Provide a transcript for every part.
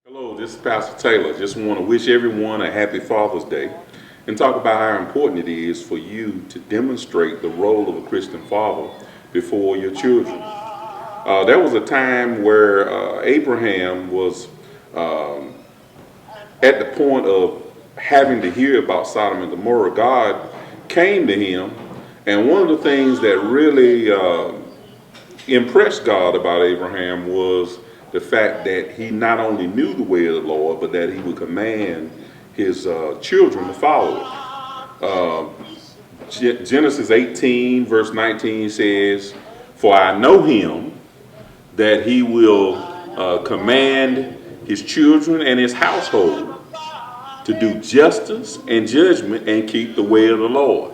Hello, this is Pastor Taylor. Just want to wish everyone a happy Father's Day and talk about how important it is for you to demonstrate the role of a Christian father before your children. There was a time where Abraham was um, at the point of having to hear about Sodom and Gomorrah. God came to him, and one of the things that really impressed God about Abraham was the fact that he not only knew the way of the Lord, but that he would command his children to follow it. Genesis 18, verse 19 says, "For I know him that he will command his children and his household to do justice and judgment and keep the way of the Lord."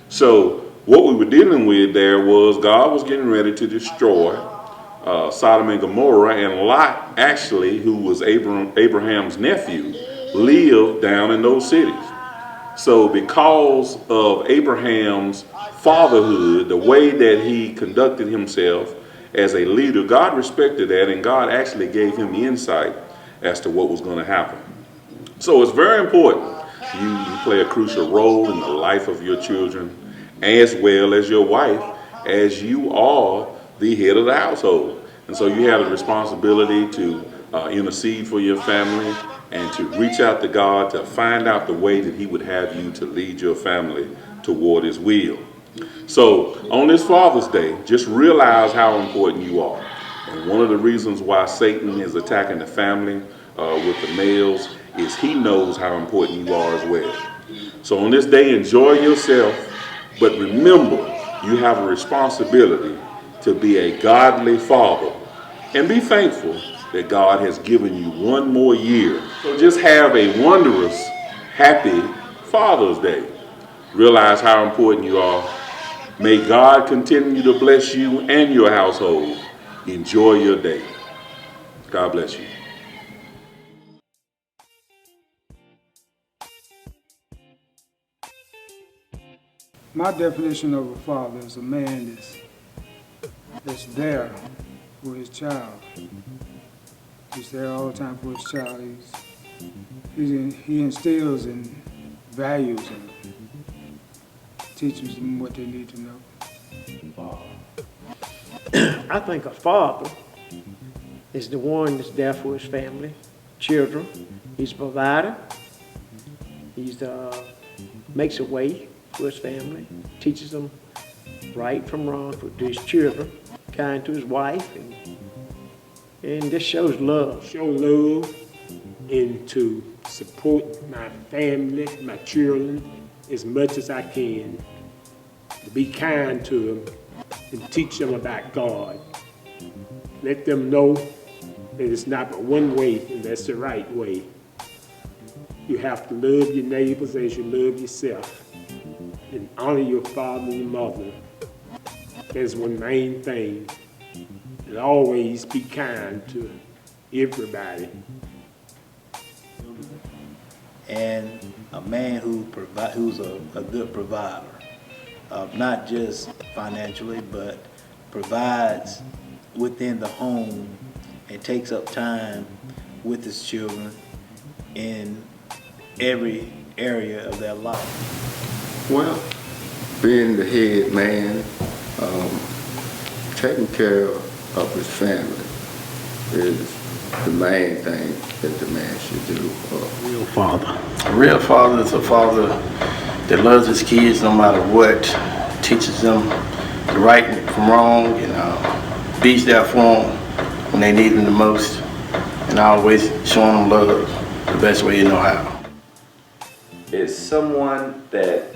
So what we were dealing with there was God was getting ready to destroy Sodom and Gomorrah, and Lot, actually, who was Abraham's nephew, lived down in those cities. So because of Abraham's fatherhood, the way that he conducted himself as a leader, God respected that, and God actually gave him insight as to what was going to happen. So it's very important. You play a crucial role in the life of your children as well as your wife, as you are the head of the household. And so you have the responsibility to intercede for your family and to reach out to God to find out the way that he would have you to lead your family toward his will. So on this Father's Day, just realize how important you are. And one of the reasons why Satan is attacking the family with the males is he knows how important you are as well. So on this day, enjoy yourself, but remember, you have a responsibility to be a godly father. And be thankful that God has given you one more year. So just have a wondrous, happy Father's Day. Realize how important you are. May God continue to bless you and your household. Enjoy your day. God bless you. My definition of a father is a man that's there for his child. He's there all the time for his child. He instills in values and teaches them what they need to know. I think a father is the one that's there for his family, children. He's a provider. He's makes a way for his family, teaches them right from wrong to his children, kind to his wife, and just shows love. Show love and to support my family, my children, as much as I can. To be kind to them and teach them about God. Let them know that it's not but one way, and that's the right way. You have to love your neighbors as you love yourself, and honor your father and your mother. That's one main thing. And always be kind to everybody. And a man who's a good provider, not just financially, but provides within the home and takes up time with his children in every area of their life. Well, being the head man, taking care of his family is the main thing that the man should do. Real father. A real father is a father that loves his kids no matter what, teaches them the right from wrong, and beats there for them when they need him the most, and always showing them love the best way you know how. Is someone that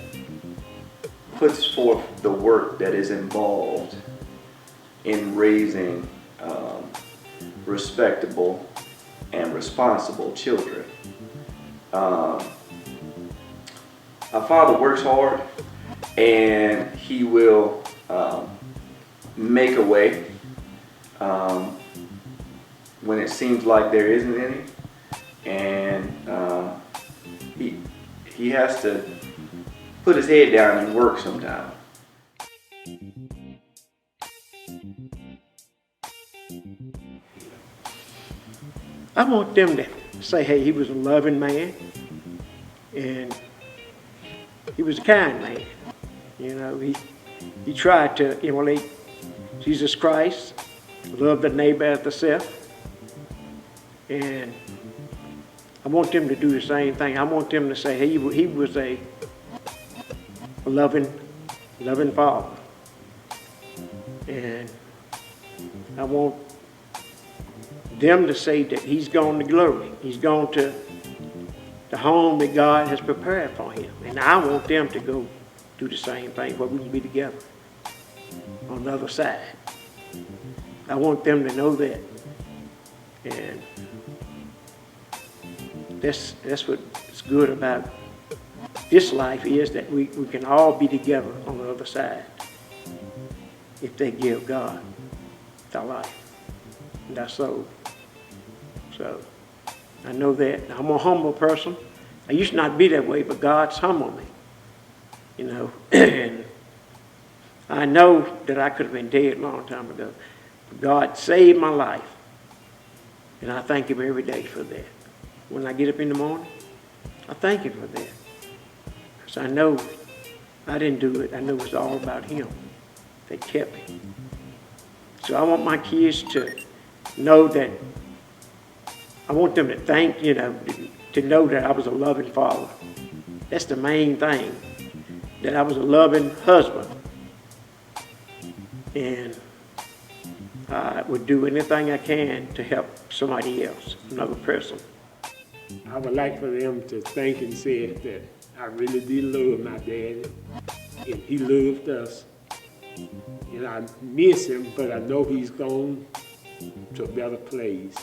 puts forth the work that is involved in raising respectable and responsible children. A father works hard, and he will make a way when it seems like there isn't any, and he has to put his head down and work sometime. I want them to say, hey, he was a loving man, and he was a kind man. You know, he tried to emulate Jesus Christ, love the neighbor as thyself, and I want them to do the same thing. I want them to say, hey, he was a loving father. And I want them to say that he's gone to glory. He's gone to the home that God has prepared for him. And I want them to go do the same thing, where we can be together on the other side. I want them to know that. And that's what's good about this life, is that we can all be together on the other side if they give God their life and their soul. So I know that. I'm a humble person. I used to not be that way, but God's humbled me, you know. And I know that I could have been dead a long time ago. But God saved my life, and I thank him every day for that. When I get up in the morning, I thank him for that. Because I know I didn't do it. I know it's all about him that kept me. So I want my kids to know that, I want them to thank, you know, to know that I was a loving father. That's the main thing, that I was a loving husband. And I would do anything I can to help somebody else, another person. I would like for them to think and say that I really did love my daddy, and he loved us. And I miss him, but I know he's gone to a better place.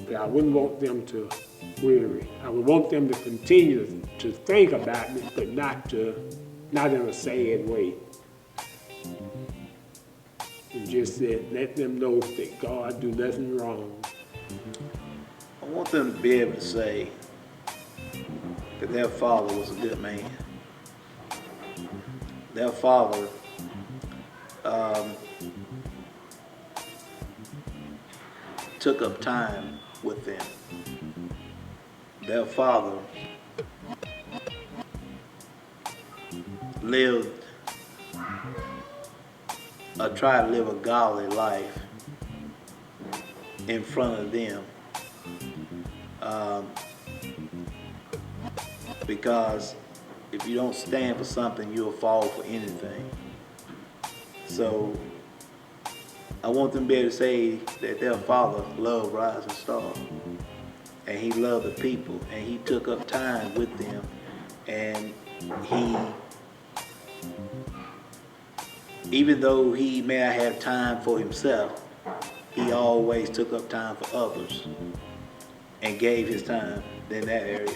But I wouldn't want them to worry. I would want them to continue to think about me, but not in a sad way. And just let them know that God do nothing wrong. I want them to be able to say that their father was a good man. Their father took up time with them. Their father tried to live a godly life in front of them. Because if you don't stand for something, you'll fall for anything. So I want them to be able to say that their father loved Rising Star, and he loved the people, and he took up time with them, and he, even though he may not have time for himself, he always took up time for others and gave his time in that area.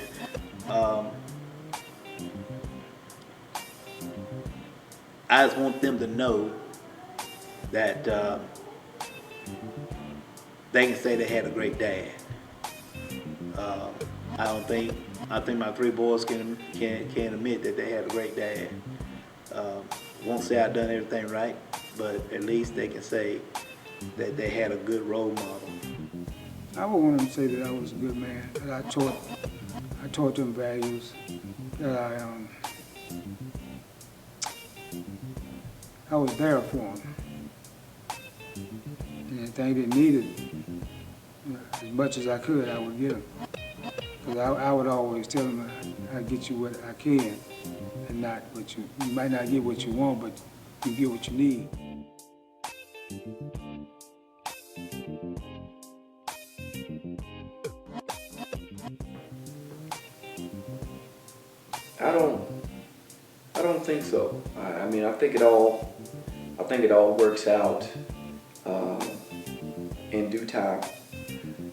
I just want them to know that they can say they had a great dad. I think my three boys can admit that they had a great dad. Won't say I've done everything right, but at least they can say that they had a good role model. I would want them to say that I was a good man, that I taught them values, that I was there for them. And anything they needed, as much as I could, I would get them. Because I would always tell them I get you what I can, and not what you might not get what you want, but you get what you need. I don't think so. I mean, I think it all works out in due time.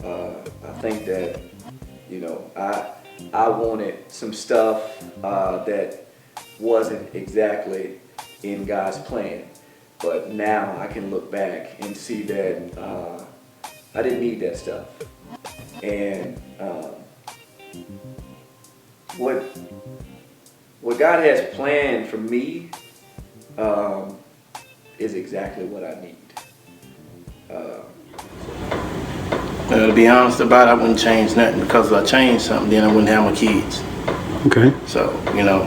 I think that, you know, I wanted some stuff that wasn't exactly in God's plan, but now I can look back and see that I didn't need that stuff. And what God has planned for me is exactly what I need. To be honest about it, I wouldn't change nothing, because if I changed something, then I wouldn't have my kids. Okay. So, you know,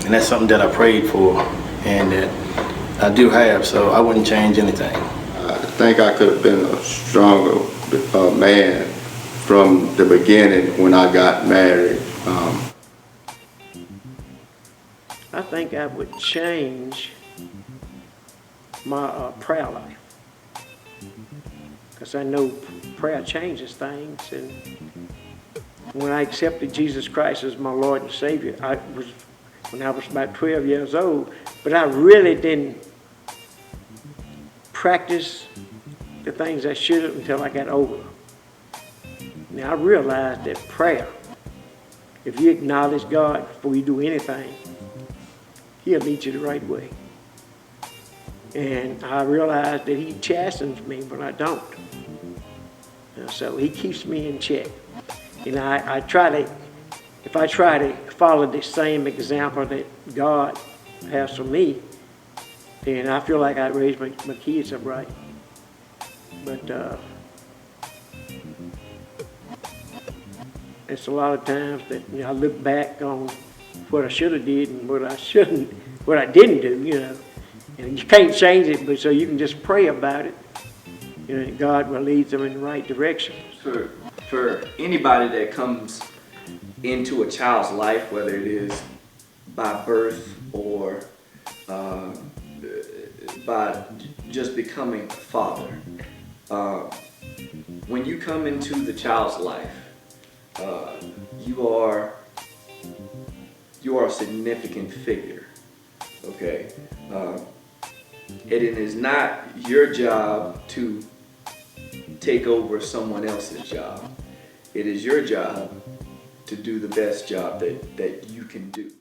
and that's something that I prayed for and that I do have, so I wouldn't change anything. I think I could have been a stronger man from the beginning when I got married. I think I would change my prayer life, because I know prayer changes things. And when I accepted Jesus Christ as my Lord and Savior, when I was about 12 years old, but I really didn't practice the things I should have until I got older. Now I realized that prayer, if you acknowledge God before you do anything, He'll lead you the right way. And I realized that He chastens me when I don't. So He keeps me in check. And I try to, if I try to follow the same example that God has for me, then I feel like I raised my kids up right. But it's a lot of times that, you know, I look back on what I should have did and what I didn't do, you know. And you can't change it, but so you can just pray about it. You know, God will lead them in the right direction. For anybody that comes into a child's life, whether it is by birth or by just becoming a father, when you come into the child's life, you are a significant figure, okay? And it is not your job to take over someone else's job. It is your job to do the best job that you can do.